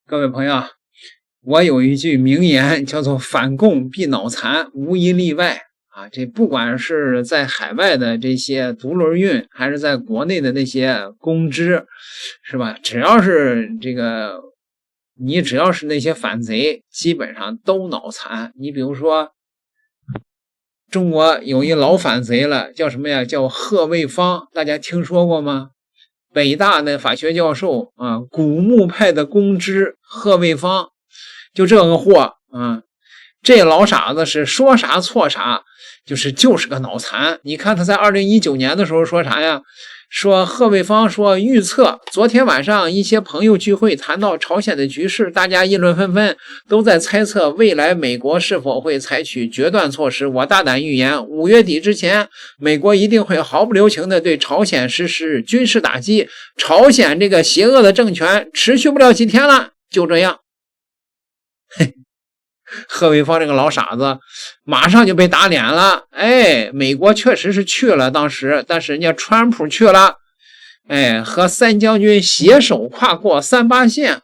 各位朋友，我有一句名言叫做反共必脑残，无一例外啊！这不管是在海外的这些独轮运，还是在国内的那些公知，是吧？只要是那些反贼，基本上都脑残。你比如说，中国有一老反贼了，叫什么呀？叫贺卫方，大家听说过吗？北大的法学教授啊，古墓派的公知贺卫方，就这个货啊，这老傻子是说啥错啥，就是个脑残。你看他在2019年的时候说啥呀？说贺卫方说预测昨天晚上一些朋友聚会谈到朝鲜的局势，大家议论纷纷，都在猜测未来美国是否会采取决断措施。我大胆预言，5月底之前，美国一定会毫不留情地对朝鲜实施军事打击。朝鲜这个邪恶的政权持续不了几天了，就这样。贺卫方这个老傻子马上就被打脸了。美国确实是去了当时，但是人家川普去了，和三将军携手跨过38线。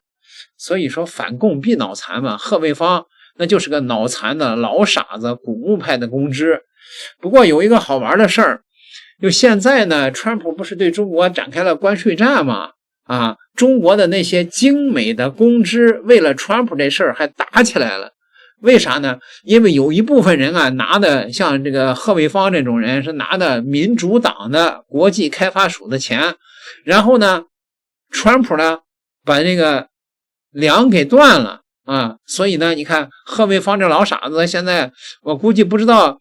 所以说反共必脑残嘛，贺卫方那就是个脑残的老傻子，古墓派的公知。不过有一个好玩的事儿，就现在呢，川普不是对中国展开了关税战吗？中国的那些精美的公知为了川普这事儿还打起来了。为啥呢？因为有一部分人啊，拿的像这个贺卫方这种人是拿的民主党的国际开发署的钱，然后呢，川普呢把这个粮给断了啊，所以呢，你看贺卫方这老傻子，现在我估计不知道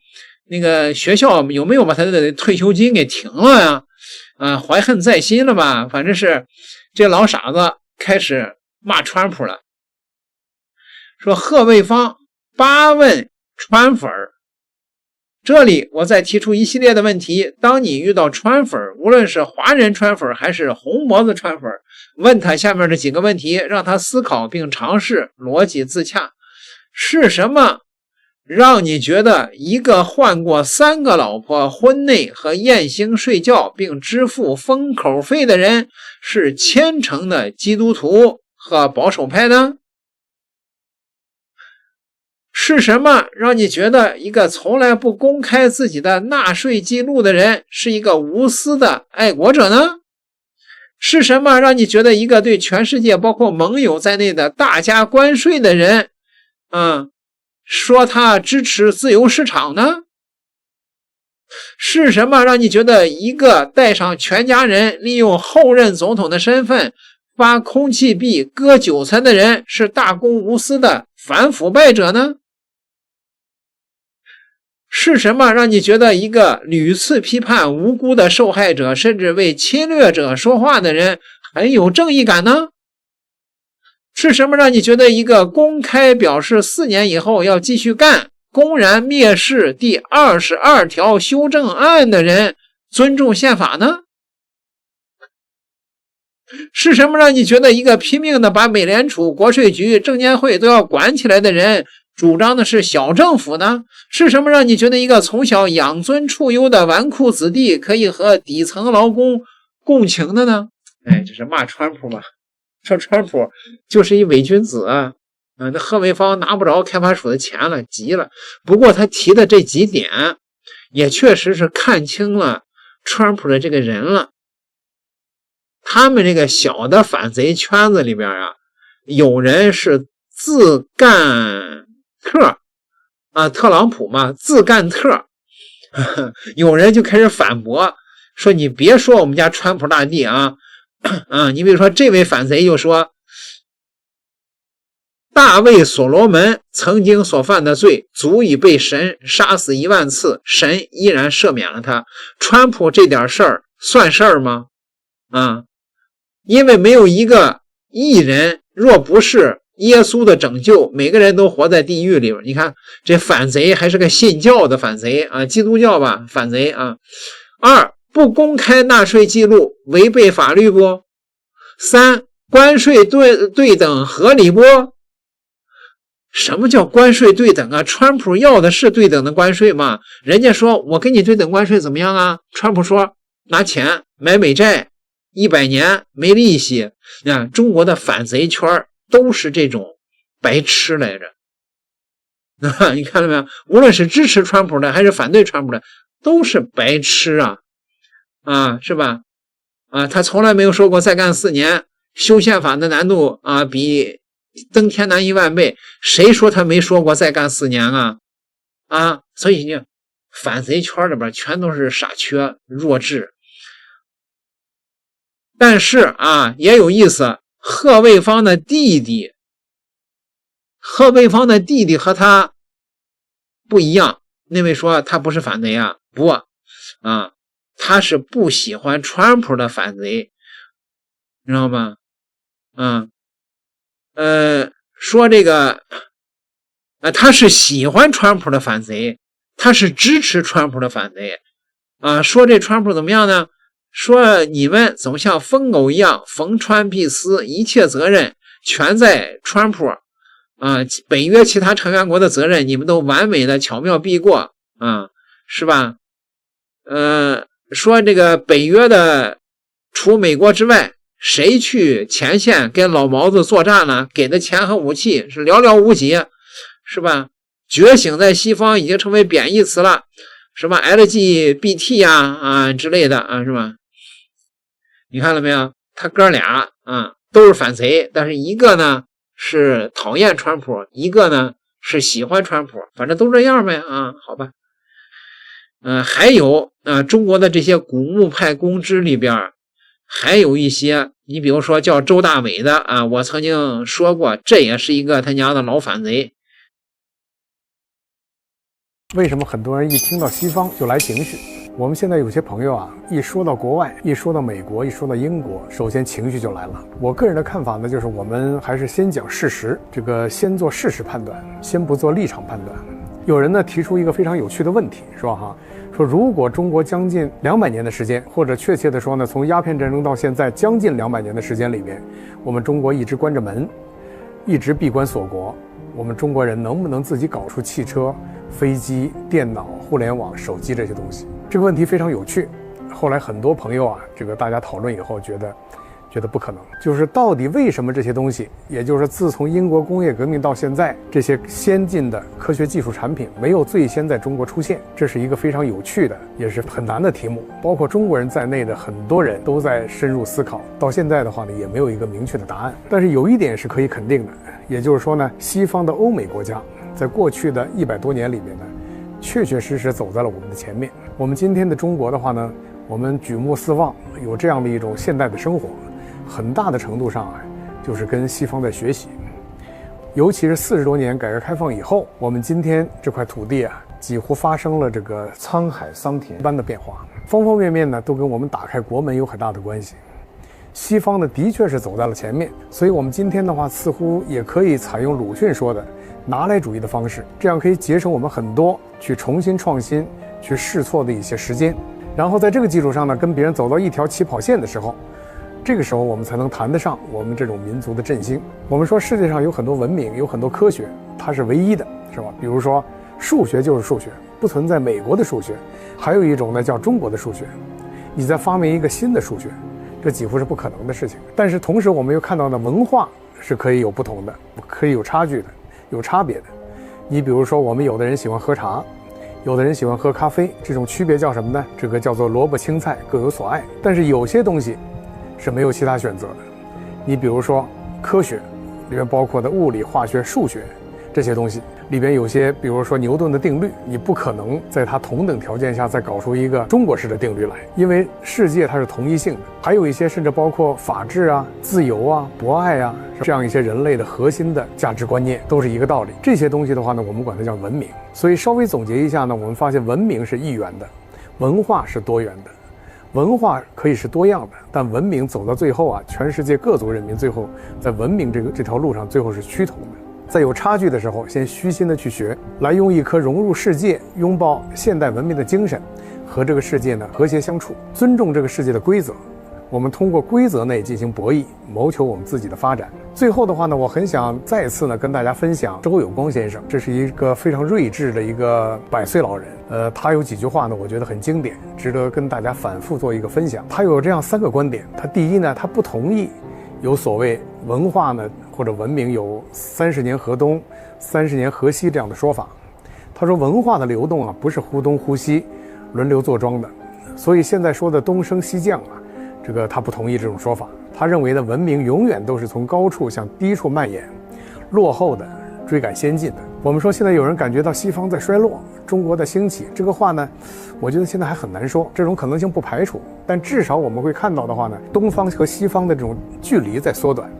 那个学校有没有把他的退休金给停了呀？怀恨在心了吧？反正是这老傻子开始骂川普了，说贺卫方八问川粉儿。这里我再提出一系列的问题，当你遇到川粉，无论是华人川粉还是红脖子川粉，问他下面的几个问题，让他思考并尝试逻辑自洽。是什么让你觉得一个换过3个老婆、婚内和艳星睡觉并支付封口费的人是虔诚的基督徒和保守派呢？是什么让你觉得一个从来不公开自己的纳税记录的人是一个无私的爱国者呢？是什么让你觉得一个对全世界包括盟友在内的大加关税的人说他支持自由市场呢？是什么让你觉得一个带上全家人利用后任总统的身份发空气币割韭菜的人是大公无私的反腐败者呢？是什么让你觉得一个屡次批判无辜的受害者甚至为侵略者说话的人很有正义感呢？是什么让你觉得一个公开表示4年以后要继续干，公然蔑视第22条修正案的人尊重宪法呢？是什么让你觉得一个拼命的把美联储、国税局、证监会都要管起来的人主张的是小政府呢？是什么让你觉得一个从小养尊处优的纨绔子弟可以和底层劳工共情的呢？这是骂川普嘛，说川普就是一伪君子那贺卫方拿不着开发署的钱了，急了。不过他提的这几点也确实是看清了川普的这个人了。他们这个小的反贼圈子里边有人是自干特特朗普嘛，自干特有人就开始反驳说，你别说我们家川普大帝你比如说这位反贼就说，大卫所罗门曾经所犯的罪足以被神杀死1万次，神依然赦免了他。川普这点事儿算事儿吗？因为没有一个艺人若不是耶稣的拯救，每个人都活在地狱里边。你看这反贼还是个信教的反贼基督教吧反贼2不公开纳税记录违背法律不？3关税对等合理不？什么叫关税对等川普要的是对等的关税吗？人家说我给你对等关税怎么样川普说拿钱买美债100年没利息。中国的反贼圈都是这种白痴来着。你看到没有？无论是支持川普的还是反对川普的，都是白痴啊，是吧？他从来没有说过再干4年，修宪法的难度比登天难10000倍。谁说他没说过再干4年啊？所以呢，反贼圈里边全都是傻缺弱智。但是也有意思，贺卫方的弟弟和他不一样。那位说他不是反贼不他是不喜欢川普的反贼，你知道吗？说这个他是喜欢川普的反贼，他是支持川普的反贼说这川普怎么样呢？说你们总像疯狗一样逢川必撕，一切责任全在川普北约其他成员国的责任你们都完美的巧妙避过是吧？说这个北约的除美国之外，谁去前线跟老毛子作战呢？给的钱和武器是寥寥无几，是吧？觉醒在西方已经成为贬义词了，什么 LGBT 之类的是吧？你看了没有？他哥俩都是反贼，但是一个呢是讨厌川普，一个呢是喜欢川普，反正都这样呗好吧。还有中国的这些古墓派公知里边还有一些，你比如说叫周大伟的我曾经说过，这也是一个他娘的老反贼。为什么很多人一听到西方就来情绪？我们现在有些朋友一说到国外，一说到美国，一说到英国，首先情绪就来了。我个人的看法呢，就是我们还是先讲事实，先做事实判断，先不做立场判断。有人呢提出一个非常有趣的问题，说如果中国将近200年的时间，或者确切的说呢，从鸦片战争到现在将近200年的时间里面，我们中国一直关着门，一直闭关锁国，我们中国人能不能自己搞出汽车、飞机、电脑、互联网、手机这些东西？这个问题非常有趣。后来很多朋友大家讨论以后觉得不可能，就是到底为什么这些东西，也就是自从英国工业革命到现在，这些先进的科学技术产品没有最先在中国出现，这是一个非常有趣的，也是很难的题目。包括中国人在内的很多人都在深入思考，到现在的话呢，也没有一个明确的答案。但是有一点是可以肯定的，也就是说呢，西方的欧美国家在过去的100多年里面呢，确确实实走在了我们的前面。我们今天的中国的话呢，我们举目四望，有这样的一种现代的生活，很大的程度上就是跟西方在学习。尤其是40多年改革开放以后，我们今天这块土地几乎发生了这个沧海桑田般的变化，方方面面呢都跟我们打开国门有很大的关系。西方呢的确是走在了前面，所以我们今天的话似乎也可以采用鲁迅说的拿来主义的方式，这样可以节省我们很多去重新创新、去试错的一些时间。然后在这个基础上呢，跟别人走到一条起跑线的时候，这个时候我们才能谈得上我们这种民族的振兴。我们说世界上有很多文明，有很多科学，它是唯一的，是吧？比如说数学就是数学，不存在美国的数学，还有一种呢叫中国的数学。你再发明一个新的数学，这几乎是不可能的事情。但是同时我们又看到呢，文化是可以有不同的，可以有差距的，有差别的。你比如说我们有的人喜欢喝茶，有的人喜欢喝咖啡，这种区别叫什么呢？这个叫做萝卜青菜各有所爱。但是有些东西是没有其他选择的。你比如说科学里面包括的物理、化学、数学这些东西里边有些，比如说牛顿的定律，你不可能在它同等条件下再搞出一个中国式的定律来，因为世界它是同一性的。还有一些甚至包括法治自由博爱这样一些人类的核心的价值观念都是一个道理。这些东西的话呢，我们管它叫文明。所以稍微总结一下呢，我们发现文明是一元的，文化是多元的。文化可以是多样的，但文明走到最后全世界各族人民最后在文明这条路上最后是趋同的。在有差距的时候，先虚心的去学，来用一颗融入世界、拥抱现代文明的精神，和这个世界呢和谐相处，尊重这个世界的规则。我们通过规则内进行博弈，谋求我们自己的发展。最后的话呢，我很想再次呢跟大家分享周有光先生，这是一个非常睿智的一个100岁老人。他有几句话呢，我觉得很经典，值得跟大家反复做一个分享。他有这样3个观点。他第一呢，他不同意有所谓文化呢或者文明有30年河东30年河西这样的说法。他说文化的流动啊不是忽东忽西轮流坐庄的，所以现在说的东升西降啊，这个他不同意这种说法。他认为的文明永远都是从高处向低处蔓延，落后的追赶先进的。我们说现在有人感觉到西方在衰落，中国在兴起，这个话呢，我觉得现在还很难说，这种可能性不排除。但至少我们会看到的话呢，东方和西方的这种距离在缩短，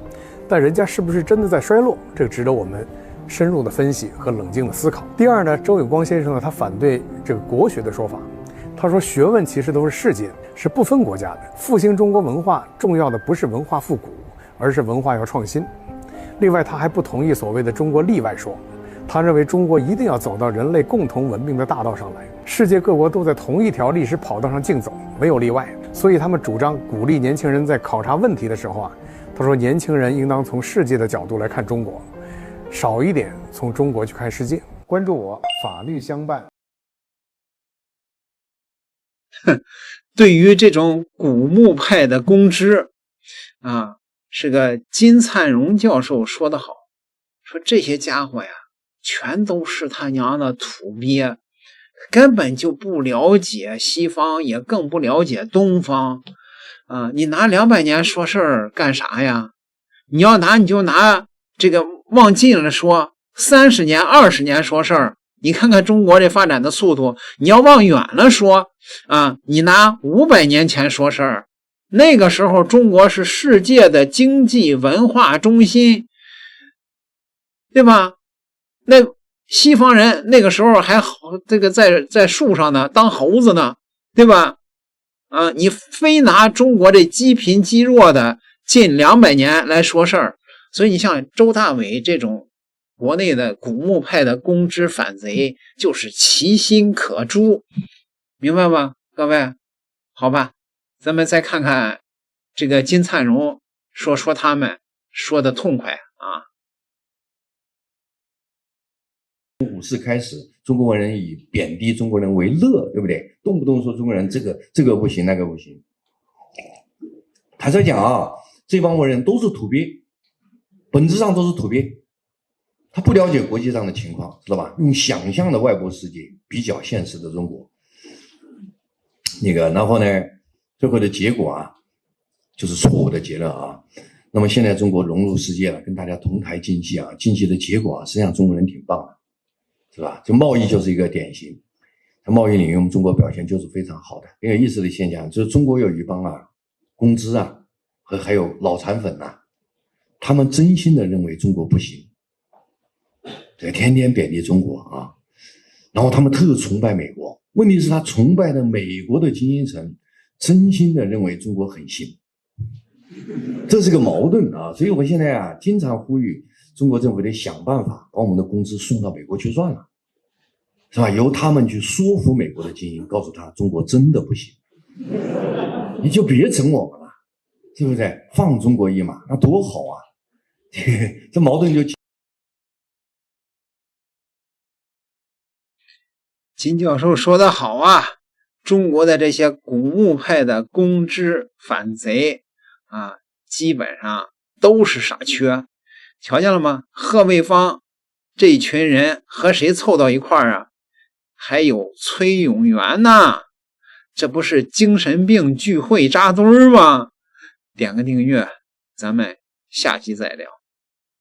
但人家是不是真的在衰落，这个值得我们深入的分析和冷静的思考。第二呢，周永光先生呢，他反对这个国学的说法。他说学问其实都是世界，是不分国家的。复兴中国文化重要的不是文化复古，而是文化要创新。另外他还不同意所谓的中国例外说，他认为中国一定要走到人类共同文明的大道上来，世界各国都在同一条历史跑道上竞走，没有例外。所以他们主张鼓励年轻人在考察问题的时候啊，他说年轻人应当从世界的角度来看中国，少一点从中国去看世界。关注我，法律相伴。对于这种古墓派的公知啊，是个金灿荣教授说得好，说这些家伙呀全都是他娘的土鳖，根本就不了解西方，也更不了解东方啊！你拿200年说事儿干啥呀？你要拿你就拿这个往近了说，30年20年说事儿，你看看中国这发展的速度。你要往远了说啊，你拿500年前说事儿，那个时候中国是世界的经济文化中心，对吧？那西方人那个时候还好，这个在树上呢，当猴子呢，对吧？啊，你非拿中国这积贫积弱的近200年来说事儿，所以你像周大伟这种国内的古墓派的公知反贼，就是其心可诛，明白吧，各位？好吧，咱们再看看这个金灿荣说他们说的痛快啊。从5世开始，中国人以贬低中国人为乐，对不对？动不动说中国人这个不行，那个不行。坦率讲啊，这帮人都是土鳖，本质上都是土鳖。他不了解国际上的情况，知道吧？用想象的外部世界比较现实的中国。然后呢，最后的结果啊，就是错误的结论啊。那么现在中国融入世界了，跟大家同台竞技啊，竞技的结果啊，实际上中国人挺棒的，是吧？就贸易就是一个典型，在贸易领域我们中国表现就是非常好的。很有意思的现象就是中国有一帮啊公知啊和还有脑残粉啊，他们真心的认为中国不行，这天天贬低中国啊，然后他们特崇拜美国。问题是他崇拜的美国的精英层真心的认为中国很行，这是个矛盾啊。所以我现在啊经常呼吁中国政府得想办法把我们的工资送到美国去算了，是吧？由他们去说服美国的精英，告诉他中国真的不行，你就别整我们了，是不是？放中国一马，那多好啊！这矛盾就。金教授说得好啊，中国的这些古墓派的公知反贼啊，基本上都是傻缺。瞧见了吗？贺卫方这一群人和谁凑到一块儿啊？还有崔永元呢，这不是精神病聚会扎堆吗？点个订阅，咱们下期再聊。